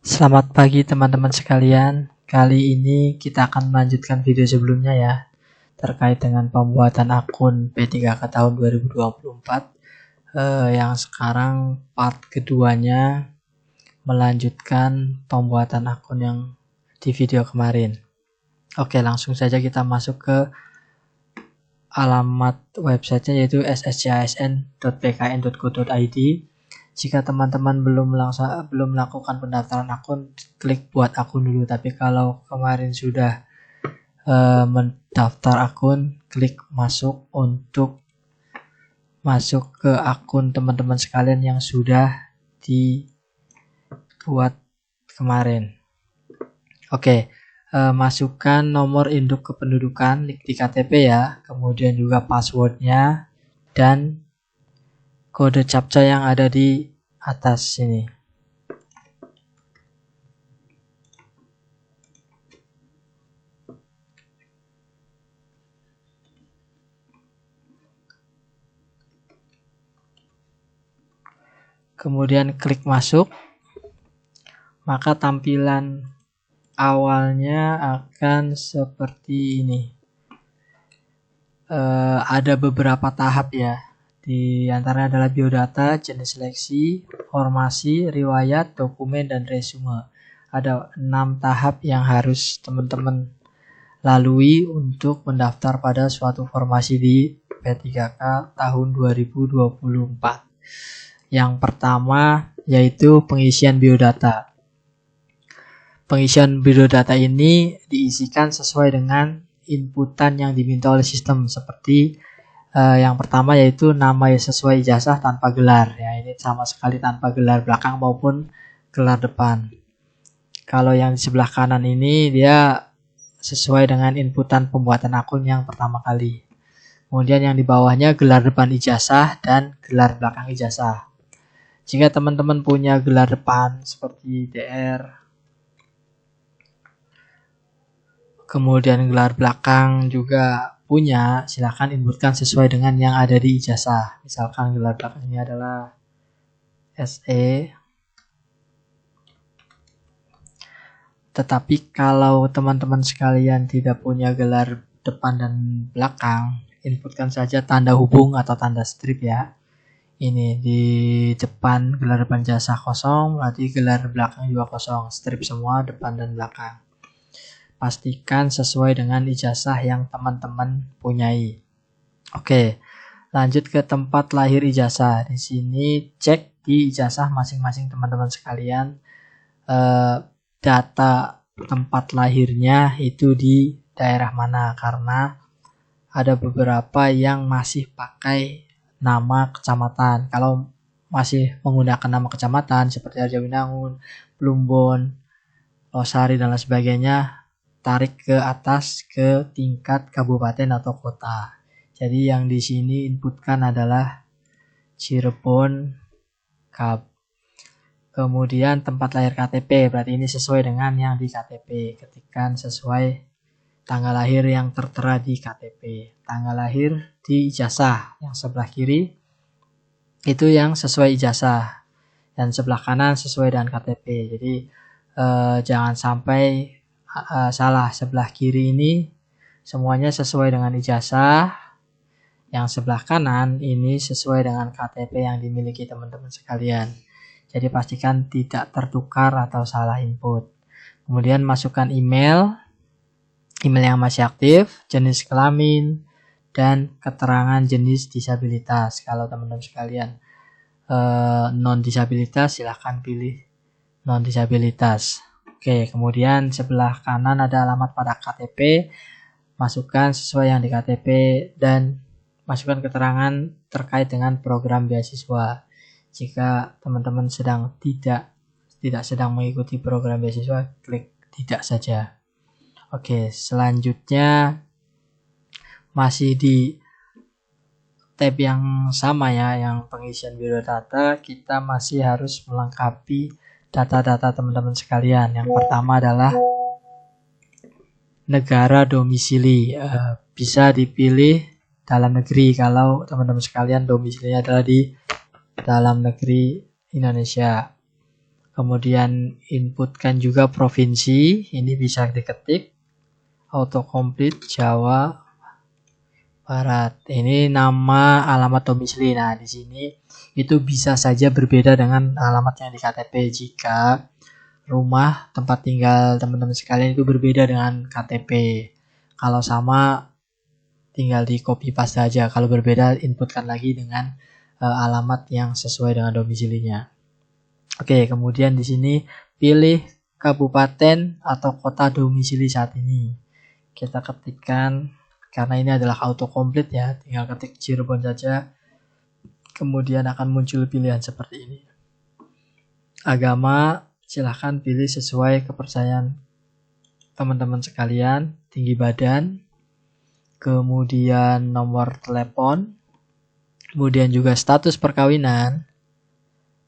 Selamat pagi teman-teman sekalian. Kali ini kita akan melanjutkan video sebelumnya ya, terkait dengan pembuatan akun P3K tahun 2024. Yang sekarang part keduanya melanjutkan pembuatan akun yang di video kemarin. Oke, langsung saja kita masuk ke alamat websitenya, yaitu sscisn.pkn.go.id. Jika teman-teman belum melakukan pendaftaran akun, klik buat akun dulu. Tapi kalau kemarin sudah mendaftar akun, klik masuk untuk masuk ke akun teman-teman sekalian yang sudah dibuat kemarin. Oke, masukkan nomor induk kependudukan di KTP ya, kemudian juga passwordnya dan kode captcha yang ada di atas sini. Kemudian klik masuk. Maka tampilan awalnya akan seperti ini. Ada beberapa tahap ya. Di antaranya adalah biodata, jenis seleksi, formasi, riwayat, dokumen, dan resume. Ada 6 tahap yang harus teman-teman lalui untuk mendaftar pada suatu formasi di P3K tahun 2024. Yang pertama yaitu pengisian biodata. Pengisian biodata ini diisikan sesuai dengan inputan yang diminta oleh sistem, seperti yang pertama yaitu nama sesuai ijazah tanpa gelar ya, ini sama sekali tanpa gelar belakang maupun gelar depan. Kalau yang di sebelah kanan ini dia sesuai dengan inputan pembuatan akun yang pertama kali. Kemudian yang di bawahnya gelar depan ijazah dan gelar belakang ijazah. Jika teman-teman punya gelar depan seperti DR, kemudian gelar belakang juga punya, silakan inputkan sesuai dengan yang ada di ijazah. Misalkan gelar belakang ini adalah SE. Tetapi kalau teman-teman sekalian tidak punya gelar depan dan belakang, inputkan saja tanda hubung atau tanda strip ya. Ini di depan gelar depan ijazah kosong, berarti gelar belakang juga kosong, strip semua depan dan belakang. Pastikan sesuai dengan ijazah yang teman-teman punyai. Oke, lanjut ke tempat lahir ijazah. Di sini cek di ijazah masing-masing teman-teman sekalian, data tempat lahirnya itu di daerah mana, karena ada beberapa yang masih pakai nama kecamatan. Kalau masih menggunakan nama kecamatan seperti Arjawinangun, Plumbon, Losari dan lain sebagainya, tarik ke atas ke tingkat kabupaten atau kota. Jadi yang di sini inputkan adalah Cirebon Kab. Kemudian tempat lahir KTP, berarti ini sesuai dengan yang di KTP. Ketikkan sesuai tanggal lahir yang tertera di KTP. Tanggal lahir di ijazah yang sebelah kiri itu yang sesuai ijazah, dan sebelah kanan sesuai dengan KTP. Jadi jangan sampai salah. Sebelah kiri ini semuanya sesuai dengan ijazah, yang sebelah kanan ini sesuai dengan KTP yang dimiliki teman-teman sekalian. Jadi pastikan tidak tertukar atau salah input. Kemudian masukkan email yang masih aktif, jenis kelamin, dan keterangan jenis disabilitas. Kalau teman-teman sekalian non disabilitas, silahkan pilih non disabilitas. Oke, kemudian sebelah kanan ada alamat pada KTP, masukkan sesuai yang di KTP dan masukkan keterangan terkait dengan program beasiswa. Jika teman-teman tidak sedang mengikuti program beasiswa, klik tidak saja. Oke, selanjutnya masih di tab yang sama ya, yang pengisian biodata, kita masih harus melengkapi data-data teman-teman sekalian. Yang pertama adalah negara domisili. Bisa dipilih dalam negeri kalau teman-teman sekalian domisilinya adalah di dalam negeri Indonesia. Kemudian inputkan juga provinsi, ini bisa diketik autocomplete Jawa Barat. Ini nama alamat domisili. Nah, di sini itu bisa saja berbeda dengan alamat yang di KTP jika rumah tempat tinggal teman-teman sekalian itu berbeda dengan KTP. Kalau sama tinggal di copy paste aja. Kalau berbeda inputkan lagi dengan alamat yang sesuai dengan domisilinya. Oke, kemudian di sini pilih kabupaten atau kota domisili saat ini. Kita ketikkan, karena ini adalah autocomplete ya, tinggal ketik Cirebon saja. Kemudian akan muncul pilihan seperti ini. Agama, silahkan pilih sesuai kepercayaan teman-teman sekalian. Tinggi badan, kemudian nomor telepon, kemudian juga status perkawinan,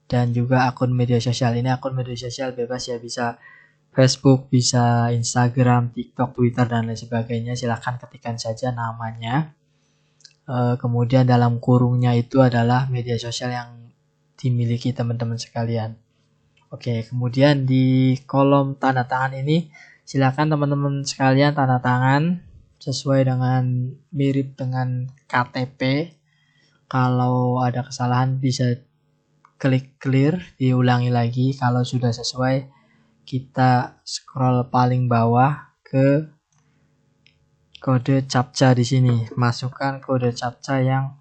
dan juga akun media sosial. Ini akun media sosial bebas ya, bisa Facebook, bisa Instagram, TikTok, Twitter, dan lain sebagainya. Silahkan ketikkan saja namanya. Kemudian dalam kurungnya itu adalah media sosial yang dimiliki teman-teman sekalian. Oke, kemudian di kolom tanda tangan ini silakan teman-teman sekalian tanda tangan sesuai dengan mirip dengan KTP. Kalau ada kesalahan bisa klik clear, diulangi lagi. Kalau sudah sesuai, kita scroll paling bawah ke kode captcha di sini. Masukkan kode captcha yang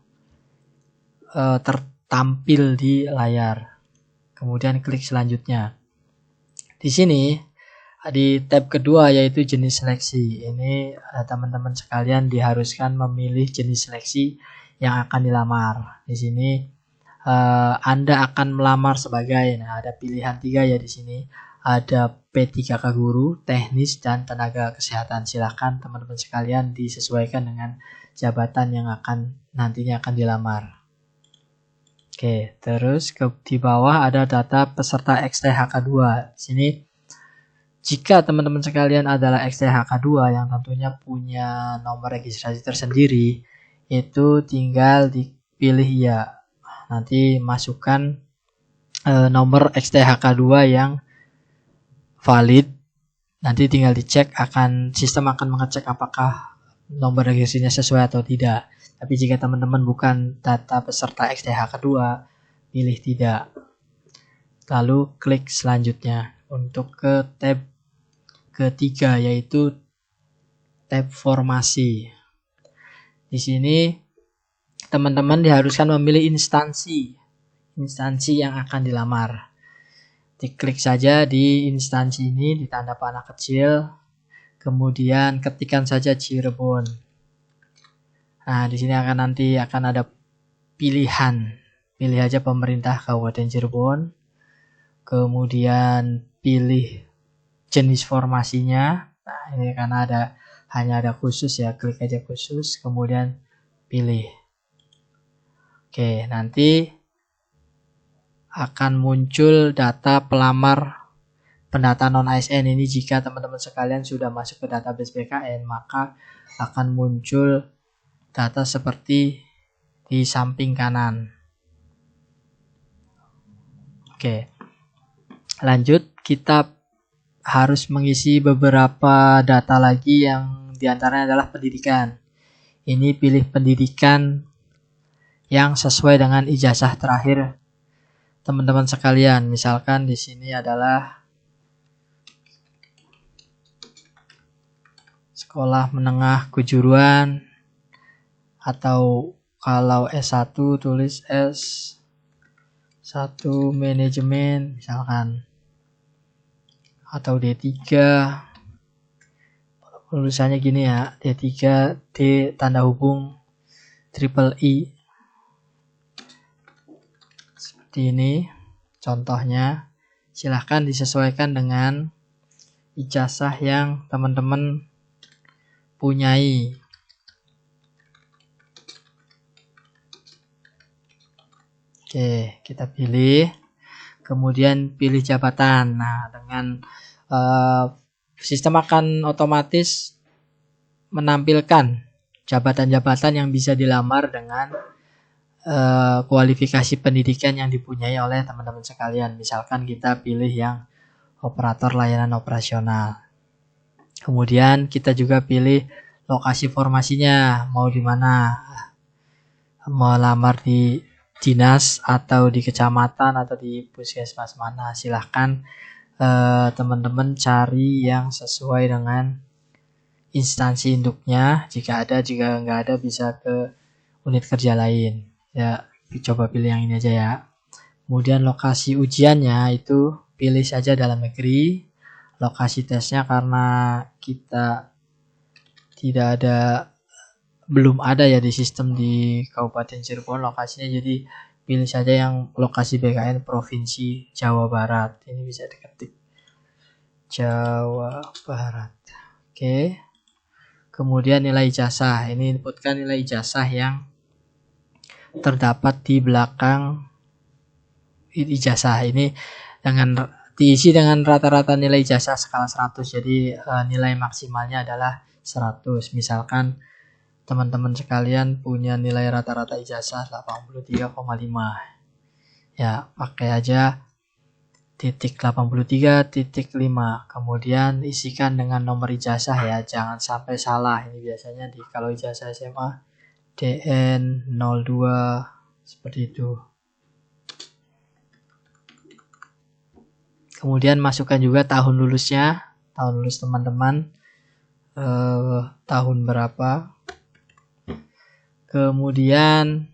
tertampil di layar. Kemudian klik selanjutnya. Di sini di tab kedua yaitu jenis seleksi. Ini teman-teman sekalian diharuskan memilih jenis seleksi yang akan dilamar. Di sini Anda akan melamar sebagai, ada pilihan 3 ya di sini. Ada P3K guru, teknis, dan tenaga kesehatan. Silakan teman-teman sekalian disesuaikan dengan jabatan yang nantinya akan dilamar. Oke, terus di bawah ada data peserta XTHK2. Di sini jika teman-teman sekalian adalah XTHK2 yang tentunya punya nomor registrasi tersendiri, itu tinggal dipilih ya. Nanti masukkan nomor XTHK2 yang valid. Nanti tinggal dicek, sistem akan mengecek apakah nomor registrasinya sesuai atau tidak. Tapi jika teman-teman bukan data peserta XTHK2, pilih tidak. Lalu klik selanjutnya untuk ke tab ketiga yaitu tab formasi. Di sini teman-teman diharuskan memilih instansi yang akan dilamar. Diklik saja di instansi ini di tanda panah kecil, kemudian ketikkan saja Cirebon. Nah, di sini nanti akan ada pilihan. Pilih aja pemerintah Kabupaten Cirebon. Kemudian pilih jenis formasinya. Nah, ini karena hanya ada khusus ya, klik aja khusus, kemudian pilih. Oke, nanti akan muncul data pelamar pendata non-ASN. Ini jika teman-teman sekalian sudah masuk ke database BKN, maka akan muncul data seperti di samping kanan. Oke, lanjut, kita harus mengisi beberapa data lagi yang diantaranya adalah pendidikan. Ini pilih pendidikan yang sesuai dengan ijazah terakhir teman-teman sekalian. Misalkan di sini adalah sekolah menengah kejuruan, atau kalau S1 tulis S1 manajemen misalkan, atau D3 tulisannya gini ya, D3 D tanda hubung triple I. Seperti ini contohnya. Silahkan disesuaikan dengan ijazah yang teman-teman punyai. Oke, kita pilih. Kemudian pilih jabatan. Nah, dengan sistem akan otomatis menampilkan jabatan-jabatan yang bisa dilamar dengan kualifikasi pendidikan yang dipunyai oleh teman-teman sekalian. Misalkan kita pilih yang operator layanan operasional. Kemudian kita juga pilih lokasi formasinya, mau di mana, melamar di dinas atau di kecamatan atau di puskesmas mana. Silahkan teman-teman cari yang sesuai dengan instansi induknya. Jika ada, jika nggak ada bisa ke unit kerja lain. Ya, coba pilih yang ini aja ya. Kemudian lokasi ujiannya itu pilih saja dalam negeri. Lokasi tesnya karena kita belum ada ya di sistem di Kabupaten Cirebon lokasinya, jadi pilih saja yang lokasi BKN Provinsi Jawa Barat. Ini bisa diketik Jawa Barat. Oke. Kemudian nilai ijazah. Ini inputkan nilai ijazah yang terdapat di belakang ijazah. Ini diisi dengan rata-rata nilai ijazah skala 100. Jadi nilai maksimalnya adalah 100. Misalkan teman-teman sekalian punya nilai rata-rata ijazah 83,5. Ya, pakai aja titik 83.5. Kemudian isikan dengan nomor ijazah ya, jangan sampai salah. Ini biasanya kalau ijazah SMA DN 02 seperti itu. Kemudian masukkan juga tahun lulusnya, tahun lulus teman-teman, tahun berapa. Kemudian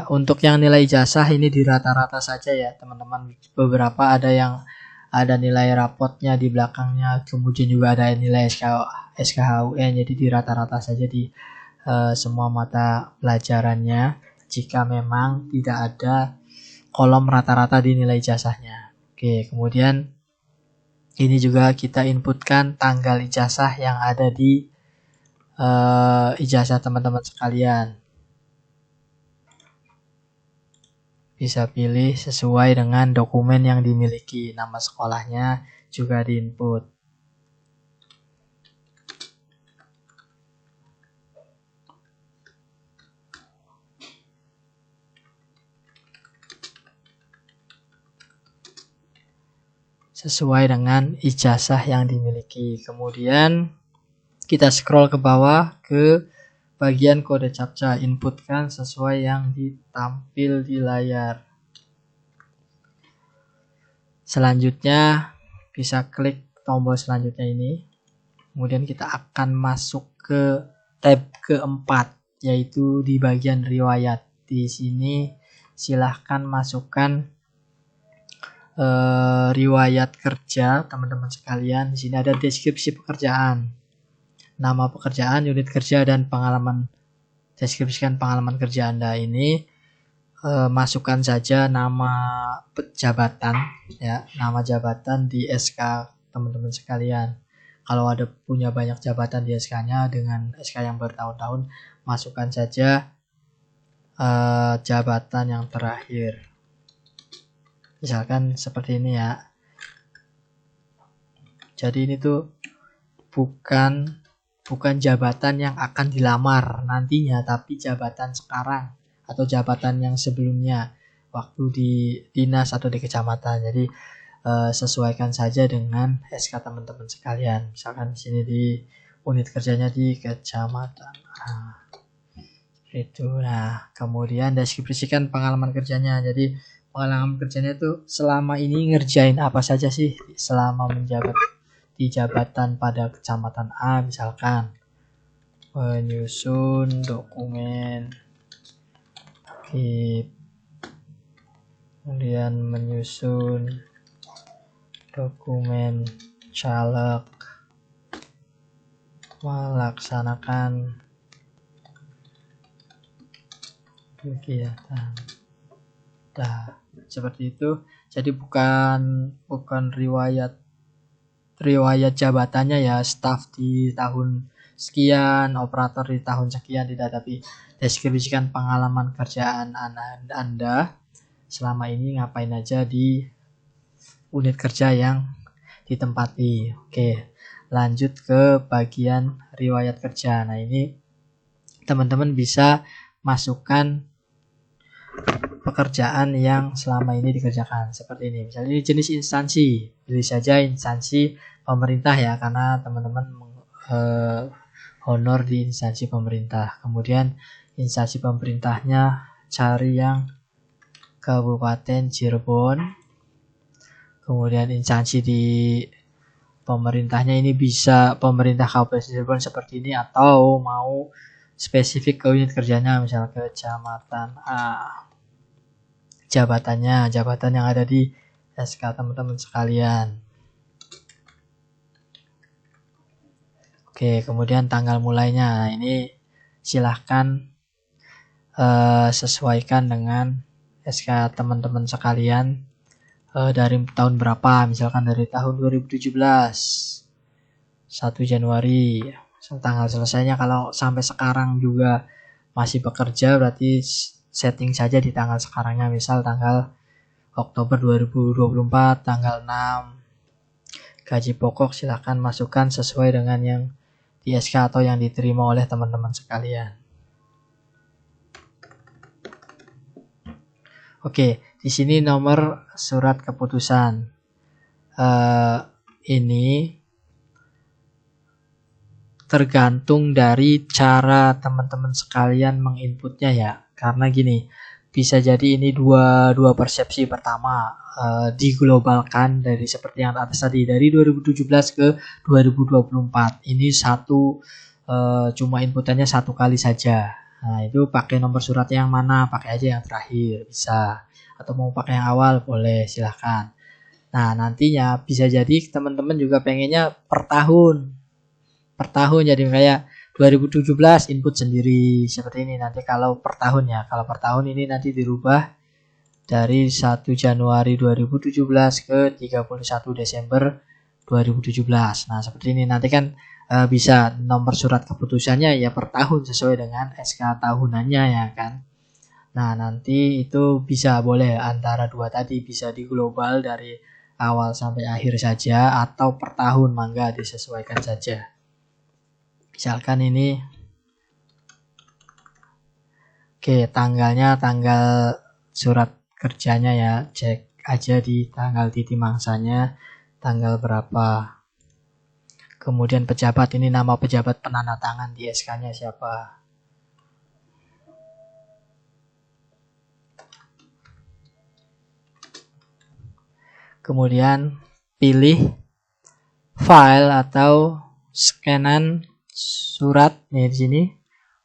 untuk yang nilai ijazah ini di rata-rata saja ya teman-teman. Beberapa ada yang ada nilai rapotnya di belakangnya, kemudian juga ada nilai SKHUN, jadi di rata-rata saja di semua mata pelajarannya, jika memang tidak ada kolom rata-rata di nilai ijazahnya. Oke, kemudian ini juga kita inputkan tanggal ijazah yang ada di ijazah teman-teman sekalian. Bisa pilih sesuai dengan dokumen yang dimiliki. Nama sekolahnya juga diinput. Sesuai dengan ijazah yang dimiliki. Kemudian kita scroll ke bawah ke bagian kode captcha, inputkan sesuai yang ditampil di layar. Selanjutnya bisa klik tombol selanjutnya ini. Kemudian kita akan masuk ke tab keempat, yaitu di bagian riwayat. Di sini silahkan masukkan riwayat kerja teman-teman sekalian. Di sini ada deskripsi pekerjaan, nama pekerjaan, unit kerja, dan pengalaman. Deskripsikan pengalaman kerja Anda. Ini masukkan saja nama jabatan ya, nama jabatan di SK teman-teman sekalian. Kalau ada punya banyak jabatan di SK-nya dengan SK yang bertahun-tahun, masukkan saja jabatan yang terakhir. Misalkan seperti ini ya. Jadi ini tuh bukan jabatan yang akan dilamar nantinya, tapi jabatan sekarang atau jabatan yang sebelumnya waktu di dinas atau di kecamatan. Jadi sesuaikan saja dengan SK teman-teman sekalian. Misalkan di sini di unit kerjanya di kecamatan. Nah, kemudian deskripsikan pengalaman kerjanya. Jadi pengalaman kerjanya itu selama ini ngerjain apa saja sih selama menjabat di jabatan pada kecamatan A, misalkan menyusun dokumen, kemudian menyusun dokumen caleg, melaksanakan kegiatan. Seperti itu. Jadi bukan riwayat jabatannya ya, staf di tahun sekian, operator di tahun sekian, tidak, tapi deskripsikan pengalaman kerjaan Anda selama ini ngapain aja di unit kerja yang ditempati. Oke, lanjut ke bagian riwayat kerja. Nah, ini teman-teman bisa masukkan pekerjaan yang selama ini dikerjakan. Seperti ini. Misalnya ini jenis instansi. Pilih saja instansi pemerintah ya, karena teman-teman honor di instansi pemerintah. Kemudian instansi pemerintahnya cari yang Kabupaten Cirebon. Kemudian instansi di pemerintahnya ini bisa pemerintah Kabupaten Cirebon seperti ini, atau mau spesifik ke unit kerjanya, misalnya kecamatan A. Jabatan yang ada di SK teman-teman sekalian. Oke, kemudian tanggal mulainya. Nah, ini silahkan sesuaikan dengan SK teman-teman sekalian dari tahun berapa. Misalkan dari tahun 2017 1 Januari. Tanggal selesainya kalau sampai sekarang juga masih bekerja, berarti setting saja di tanggal sekarangnya. Misal tanggal Oktober 2024 tanggal 6. Gaji pokok silahkan masukkan sesuai dengan yang di SK atau yang diterima oleh teman-teman sekalian. Oke, di sini nomor surat keputusan. Ini tergantung dari cara teman-teman sekalian menginputnya ya. Karena gini, bisa jadi ini dua persepsi. Pertama, diglobalkan dari seperti yang atas tadi, dari 2017 ke 2024. Ini cuma inputannya satu kali saja. Nah, itu pakai nomor surat yang mana? Pakai aja yang terakhir, bisa. Atau mau pakai yang awal, boleh, silahkan. Nah, nantinya bisa jadi teman-teman juga pengennya per tahun. Per tahun, jadi kayak 2017 input sendiri seperti ini. Nanti kalau per tahun ya, kalau per tahun ini nanti dirubah dari 1 Januari 2017 ke 31 Desember 2017. Nah, seperti ini nanti kan bisa nomor surat keputusannya ya per tahun sesuai dengan SK tahunannya ya kan. Nah, nanti itu bisa boleh antara dua tadi, bisa di global dari awal sampai akhir saja atau per tahun, mangga disesuaikan saja. Misalkan ini oke, tanggalnya tanggal surat kerjanya ya, cek aja di tanggal titi mangsanya tanggal berapa. Kemudian pejabat, ini nama pejabat penandatangan di SK-nya siapa. Kemudian pilih file atau scanan surat nih di sini.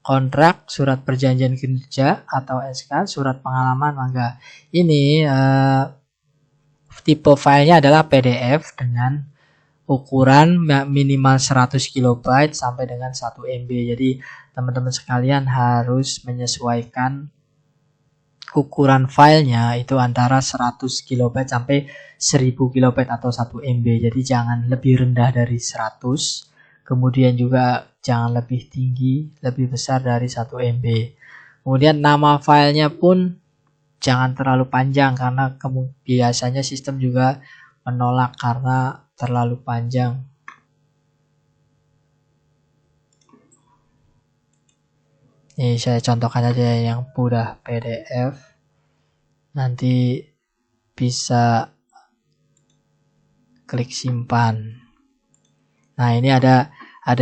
Kontrak, surat perjanjian kerja atau SK, surat pengalaman, mangga. Ini tipe filenya adalah PDF dengan ukuran minimal 100 KB sampai dengan 1 MB. Jadi teman-teman sekalian harus menyesuaikan ukuran filenya itu antara 100 KB sampai 1000 KB atau 1 MB. Jadi jangan lebih rendah dari 100. Kemudian juga jangan lebih tinggi, lebih besar dari 1 MB. Kemudian nama filenya pun jangan terlalu panjang karena biasanya sistem juga menolak karena terlalu panjang. Ini saya contohkan aja yang mudah, PDF. Nanti bisa klik simpan. Nah, ini ada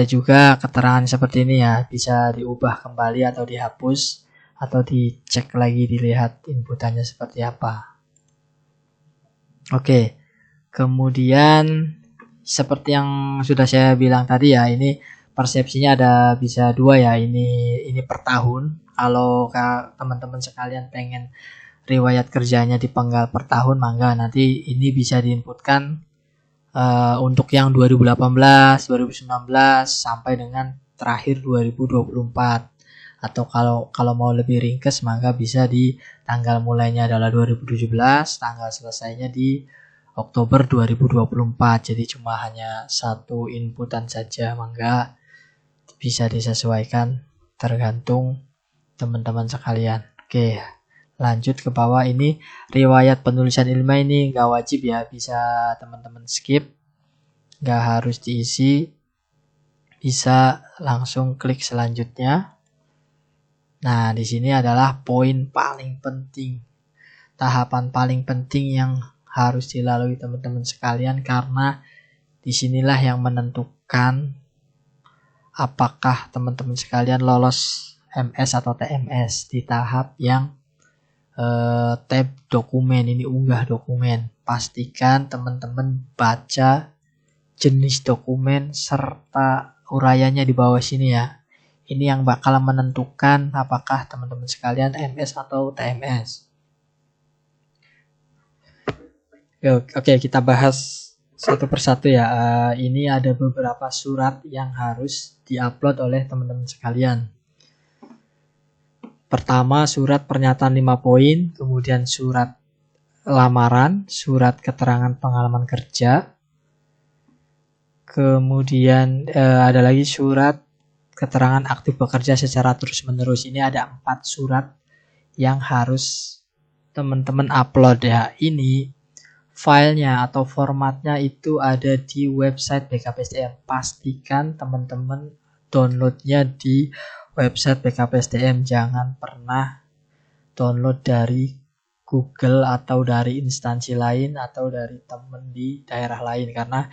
juga keterangan seperti ini ya, bisa diubah kembali atau dihapus atau dicek lagi, dilihat inputannya seperti apa. Oke. Kemudian seperti yang sudah saya bilang tadi ya, ini persepsinya ada bisa dua ya, ini per tahun. Kalau teman-teman sekalian pengen riwayat kerjanya dipenggal per tahun, mangga nanti ini bisa diinputkan untuk yang 2018, 2019 sampai dengan terakhir 2024. Atau kalau mau lebih ringkes, maka bisa di tanggal mulainya adalah 2017, tanggal selesainya di Oktober 2024. Jadi cuma hanya satu inputan saja, maka bisa disesuaikan tergantung teman-teman sekalian. Oke, lanjut ke bawah. Ini riwayat penulisan ilmiah, ini nggak wajib ya, bisa teman-teman skip, nggak harus diisi, bisa langsung klik selanjutnya. Nah, di sini adalah poin paling penting, tahapan paling penting yang harus dilalui teman-teman sekalian, karena disinilah yang menentukan apakah teman-teman sekalian lolos MS atau TMS di tahap yang tab dokumen. Ini unggah dokumen. Pastikan teman-teman baca jenis dokumen serta uraiannya di bawah sini ya. Ini yang bakal menentukan apakah teman-teman sekalian MS atau TMS. Oke, kita bahas satu persatu ya. Ini ada beberapa surat yang harus diupload oleh teman-teman sekalian. Pertama, surat pernyataan 5 poin, kemudian surat lamaran, surat keterangan pengalaman kerja, kemudian ada lagi surat keterangan aktif bekerja secara terus-menerus. Ini ada 4 surat yang harus teman-teman upload ya. Ini filenya atau formatnya itu ada di website BKPSDM. Pastikan teman-teman downloadnya di website BKPSDM. Jangan pernah download dari Google atau dari instansi lain atau dari teman di daerah lain, karena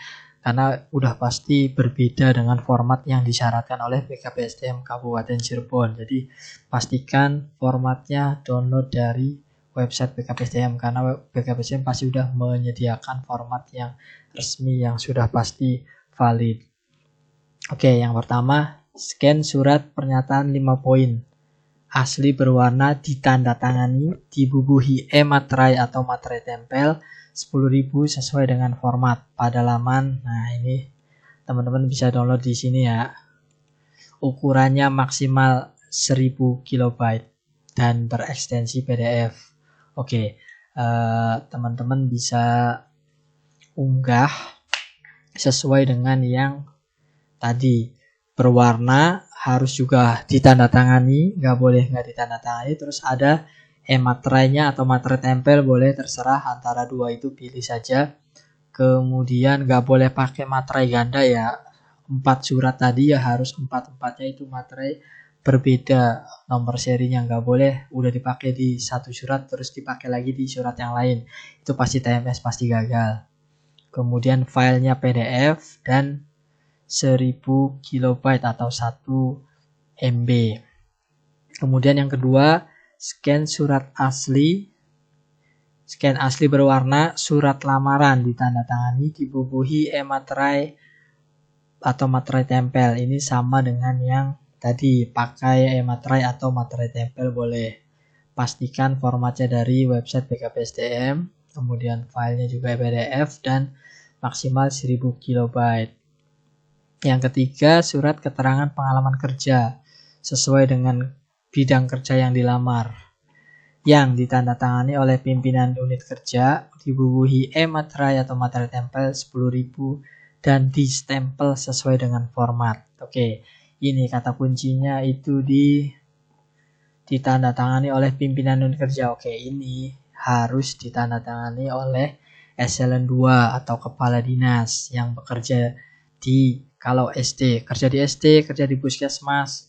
udah pasti berbeda dengan format yang disyaratkan oleh BKPSDM Kabupaten Cirebon. Jadi pastikan formatnya download dari website BKPSDM, karena BKPSDM pasti sudah menyediakan format yang resmi yang sudah pasti valid. Oke, yang pertama, scan surat pernyataan 5 poin. Asli berwarna, ditandatangani, dibubuhi e-materai atau materai tempel 10.000 sesuai dengan format pada laman. Nah, ini teman-teman bisa download di sini ya. Ukurannya maksimal 1000 KB dan berekstensi PDF. Oke, teman-teman bisa unggah sesuai dengan yang tadi. Berwarna, harus juga ditandatangani, nggak boleh nggak ditandatangani. Terus ada e-materainya atau materai tempel, boleh, terserah antara dua itu, pilih saja. Kemudian nggak boleh pakai materai ganda ya. 4 surat tadi ya harus 4-4-nya itu materai berbeda, nomor serinya nggak boleh udah dipakai di satu surat terus dipakai lagi di surat yang lain, itu pasti TMS, pasti gagal. Kemudian filenya PDF dan 1000 KB atau 1 MB. Kemudian yang kedua, scan surat asli. Scan asli berwarna, surat lamaran ditandatangani, dibubuhi e-materai atau materai tempel. Ini sama dengan yang tadi, pakai e-materai atau materai tempel boleh. Pastikan formatnya dari website BKPSDM, kemudian filenya juga PDF dan maksimal 1000 KB. Yang ketiga, surat keterangan pengalaman kerja sesuai dengan bidang kerja yang dilamar, yang ditandatangani oleh pimpinan unit kerja, dibubuhi e-materai atau materai tempel 10.000 dan distempel sesuai dengan format. Oke, ini kata kuncinya itu ditandatangani oleh pimpinan unit kerja. Oke, ini harus ditandatangani oleh eselon 2 atau kepala dinas yang bekerja di, kalau SD, kerja di SD, kerja di puskesmas,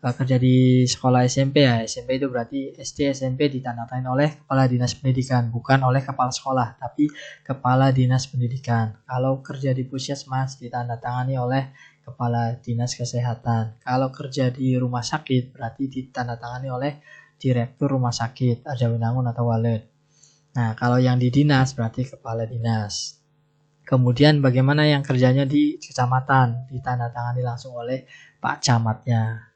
kerja di sekolah SMP ya. SMP itu berarti SD, SMP ditandatangani oleh kepala dinas pendidikan, bukan oleh kepala sekolah, tapi kepala dinas pendidikan. Kalau kerja di puskesmas ditandatangani oleh kepala dinas kesehatan. Kalau kerja di rumah sakit berarti ditandatangani oleh direktur rumah sakit, Arjawinangun atau Walet. Nah, kalau yang di dinas berarti kepala dinas. Kemudian bagaimana yang kerjanya di kecamatan, ditandatangani langsung oleh Pak Camatnya.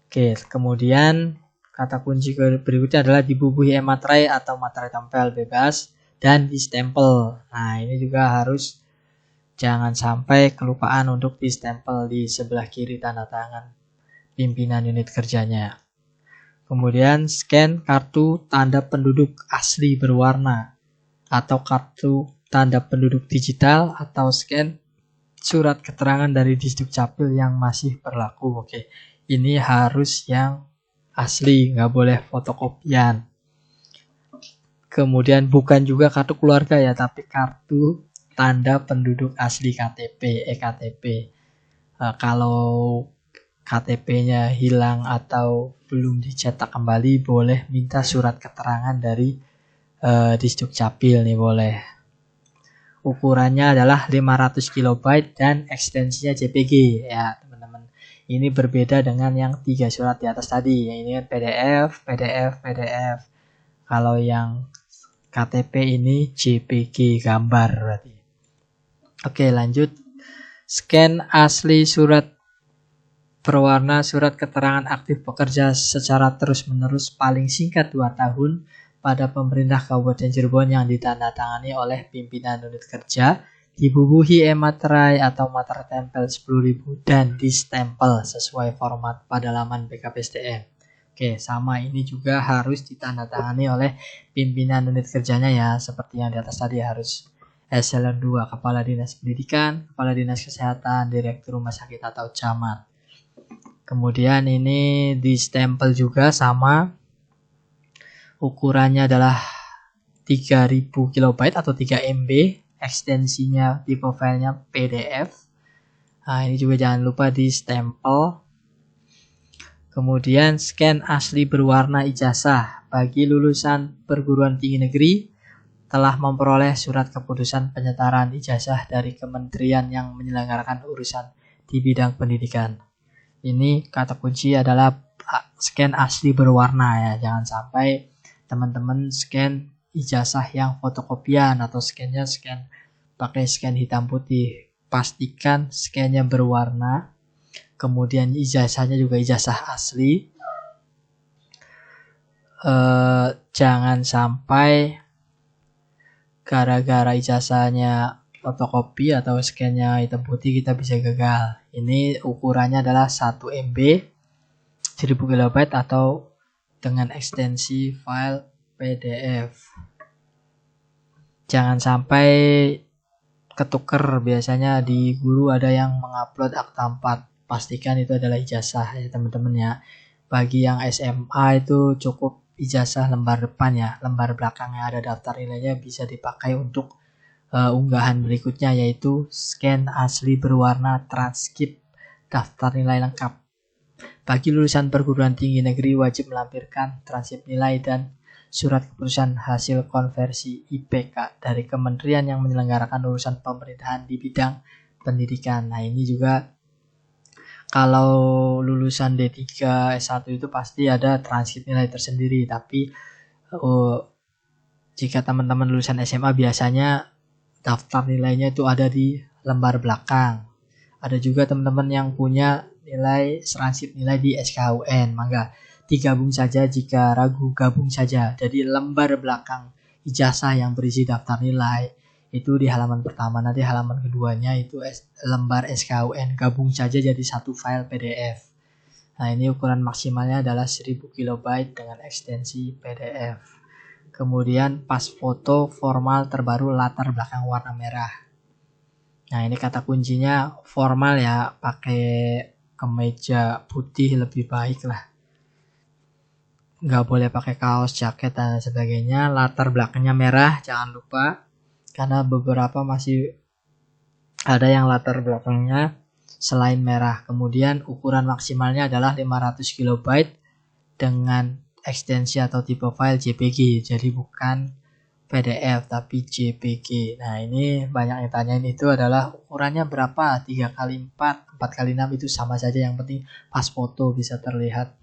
Oke, kemudian kata kunci berikutnya adalah dibubuhi e-materai atau materai tempel bebas dan distempel. Nah, ini juga harus, jangan sampai kelupaan untuk distempel di sebelah kiri tanda tangan pimpinan unit kerjanya. Kemudian scan kartu tanda penduduk asli berwarna atau kartu tanda penduduk digital, atau scan surat keterangan dari Disdukcapil yang masih berlaku. Oke, ini harus yang asli, nggak boleh fotokopian. Kemudian bukan juga kartu keluarga ya, tapi kartu tanda penduduk asli KTP, EKTP. Kalau KTP-nya hilang atau belum dicetak kembali, boleh minta surat keterangan dari Disdukcapil nih, boleh. Ukurannya adalah 500 KB dan ekstensinya JPG ya teman-teman. Ini berbeda dengan yang 3 surat di atas tadi. Yang ini PDF, PDF, PDF. Kalau yang KTP ini JPG gambar berarti. Oke, lanjut. Scan asli surat berwarna surat keterangan aktif pekerja secara terus-menerus paling singkat 2 tahun pada pemerintah Kabupaten Cirebon yang ditandatangani oleh pimpinan unit kerja, dibubuhi e-materai atau materai tempel 10.000 dan distempel sesuai format pada laman BKPSDM. Oke, sama ini juga harus ditandatangani oleh pimpinan unit kerjanya ya, seperti yang di atas tadi harus Eselon 2, Kepala Dinas Pendidikan, Kepala Dinas Kesehatan, Direktur Rumah Sakit atau Camat. Kemudian ini distempel juga sama, ukurannya adalah 3000 KB atau 3 MB, ekstensinya tipe filenya PDF. Nah, ini juga jangan lupa distempel. Kemudian scan asli berwarna ijazah bagi lulusan perguruan tinggi negeri telah memperoleh surat keputusan penyetaran ijazah dari kementerian yang menyelenggarakan urusan di bidang pendidikan. Ini kata kunci adalah scan asli berwarna ya, jangan sampai teman-teman scan ijazah yang fotokopian atau scan pakai scan hitam putih. Pastikan scannya berwarna, kemudian ijazahnya juga ijazah asli. Jangan sampai gara-gara ijazahnya fotokopi atau scannya hitam putih kita bisa gagal. Ini ukurannya adalah 1 MB 1000 KB atau dengan ekstensi file PDF. Jangan sampai ketuker, biasanya di guru ada yang mengupload akta 4. Pastikan itu adalah ijazah ya teman-teman ya. Bagi yang SMA itu cukup ijazah lembar depan ya, lembar belakang yang ada daftar nilainya bisa dipakai untuk unggahan berikutnya, yaitu scan asli berwarna transkrip daftar nilai lengkap. Bagi lulusan perguruan tinggi negeri wajib melampirkan transkrip nilai dan surat keputusan hasil konversi IPK dari kementerian yang menyelenggarakan urusan pemerintahan di bidang pendidikan. Nah, ini juga kalau lulusan D3 S1 itu pasti ada transkrip nilai tersendiri, tapi jika teman-teman lulusan SMA biasanya daftar nilainya itu ada di lembar belakang. Ada juga teman-teman yang punya nilai transkrip nilai di SKUN, maka digabung saja, jika ragu gabung saja. Jadi lembar belakang ijazah yang berisi daftar nilai itu di halaman pertama, nanti halaman keduanya itu lembar SKUN, gabung saja jadi satu file PDF. Nah, ini ukuran maksimalnya adalah 1000 KB dengan ekstensi PDF. Kemudian pas foto formal terbaru latar belakang warna merah. Nah, ini kata kuncinya formal ya, pakai kemeja putih lebih baik lah. Nggak boleh pakai kaos, jaket dan sebagainya. Latar belakangnya merah, jangan lupa. Karena beberapa masih ada yang latar belakangnya selain merah. Kemudian ukuran maksimalnya adalah 500 KB dengan ekstensi atau tipe file JPG, jadi bukan PDF tapi JPG. Nah, ini banyak yang tanyain itu adalah ukurannya berapa, 3x4, 4x6 itu sama saja, yang penting pas foto bisa terlihat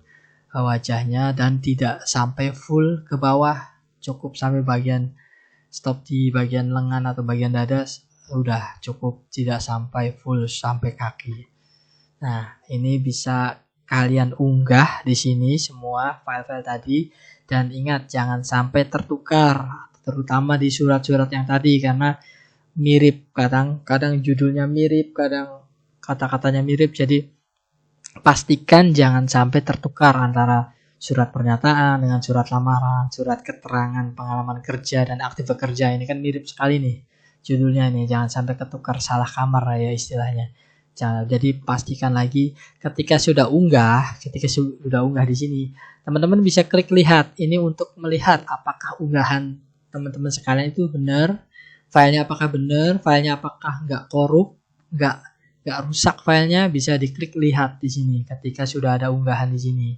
wajahnya dan tidak sampai full ke bawah, cukup sampai bagian stop di bagian lengan atau bagian dada udah cukup, tidak sampai full sampai kaki. Nah, ini bisa kalian unggah di sini semua file-file tadi, dan ingat jangan sampai tertukar, terutama di surat-surat yang tadi karena mirip, kadang judulnya mirip, kadang kata-katanya mirip, jadi pastikan jangan sampai tertukar antara surat pernyataan dengan surat lamaran, surat keterangan pengalaman kerja dan aktif bekerja. Ini kan mirip sekali nih judulnya nih, jangan sampai ketukar, salah kamar ya istilahnya. Jadi pastikan lagi ketika sudah unggah di sini, teman-teman bisa klik lihat. Ini untuk melihat apakah unggahan teman-teman sekalian itu benar, filenya apakah benar, filenya apakah nggak korup, nggak nggak rusak filenya, bisa diklik lihat di sini ketika sudah ada unggahan di sini.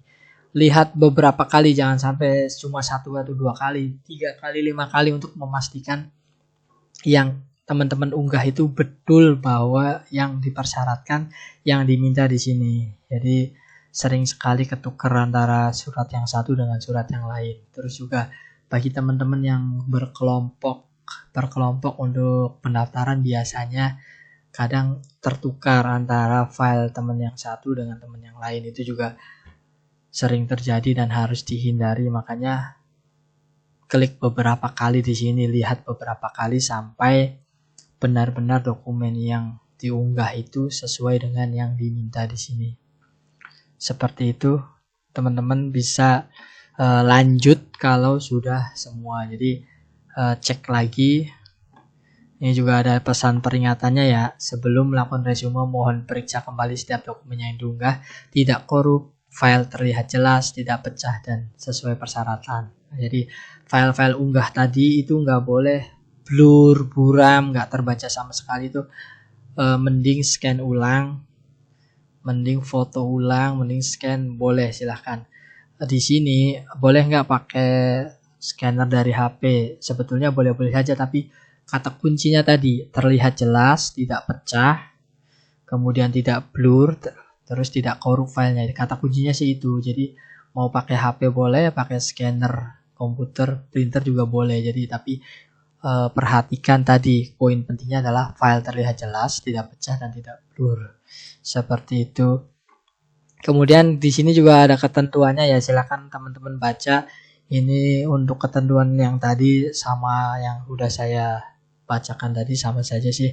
Lihat beberapa kali, jangan sampai cuma 1 atau 2 kali, 3 kali, 5 kali untuk memastikan yang teman-teman unggah itu betul bahwa yang dipersyaratkan, yang diminta di sini. Jadi sering sekali ketukar antara surat yang satu dengan surat yang lain. Terus juga bagi teman-teman yang berkelompok untuk pendaftaran, biasanya kadang tertukar antara file teman yang satu dengan teman yang lain. Itu juga sering terjadi dan harus dihindari. Makanya klik beberapa kali di sini, lihat beberapa kali sampai benar-benar dokumen yang diunggah itu sesuai dengan yang diminta di sini. Seperti itu, teman-teman bisa lanjut kalau sudah semua. Jadi cek lagi. Ini juga ada pesan peringatannya ya. Sebelum melakukan resume, mohon periksa kembali setiap dokumen yang diunggah, tidak korup, file terlihat jelas, tidak pecah, dan sesuai persyaratan. Jadi file-file unggah tadi itu nggak boleh blur, buram, nggak terbaca sama sekali. Itu mending scan ulang, mending foto ulang, mending scan, boleh silahkan. Di sini boleh nggak pakai scanner dari HP? Sebetulnya boleh-boleh saja, tapi kata kuncinya tadi terlihat jelas, tidak pecah, kemudian tidak blur, terus tidak korup filenya. Kata kuncinya sih itu. Jadi mau pakai HP boleh, pakai scanner komputer, printer juga boleh. Jadi tapi perhatikan tadi, poin pentingnya adalah file terlihat jelas, tidak pecah, dan tidak blur. Seperti itu. Kemudian di sini juga ada ketentuannya ya, silakan teman-teman baca. Ini untuk ketentuan yang tadi sama yang udah saya bacakan tadi sama saja sih.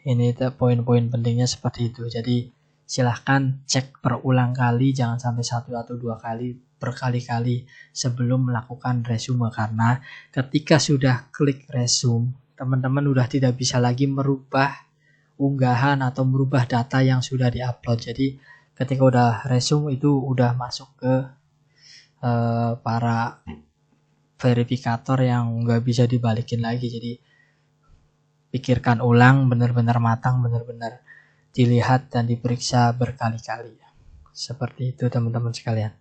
Ini poin-poin pentingnya seperti itu. Jadi silahkan cek berulang kali, jangan sampai 1 atau 2 kali, berkali-kali sebelum melakukan resume. Karena ketika sudah klik resume, teman-teman udah tidak bisa lagi merubah unggahan atau merubah data yang sudah diupload. Jadi ketika udah resume itu udah masuk ke para verifikator yang nggak bisa dibalikin lagi. Jadi pikirkan ulang, benar-benar matang, benar-benar dilihat dan diperiksa berkali-kali. Seperti itu teman-teman sekalian.